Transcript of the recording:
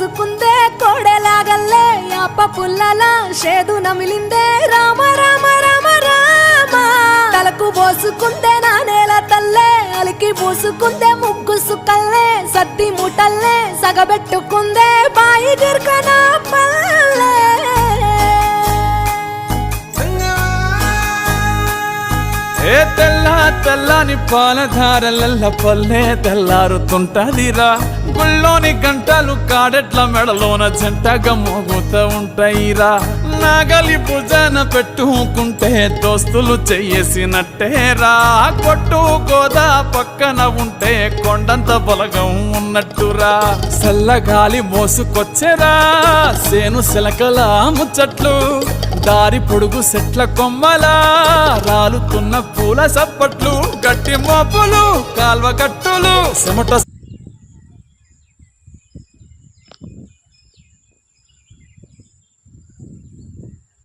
పోసుకుందే కోడెలాగల్లే యాప పుల్లలా షేదు నమిలిందే రామ రామ రామ రామ తలకు పోసుకుందే నా నేల తల్లే అలికి పూసుకుందే ముగ్గు సుక్కల్లే సత్తి ముటల్లే సగబెట్టుకుందే బాయి గిర్కన పల్లె ఏ తెల్ల తెల్లని పాలధారలల్ల పల్లె తెల్లారుతుంటదిరా గుళ్ళోని గంటలు కాడెట్ల మెడలోన జంటగా మోగుతూ ఉంటాయిరా నాగలి భుజాన పెట్టుకుంటే దోస్తులు చెయ్యేసినట్టేరా కొట్టు గోదా పక్కన ఉంటే కొండంత బలగం ఉన్నట్టురా చల్లగాలి మోసుకొచ్చెరా సేను శిలకల ముచ్చట్లు దారి పొడుగు సెట్ల కొమ్మలా రాలుతున్న పూల సప్పట్లు గట్టి మోపులు కాల్వ కట్టులు చెమట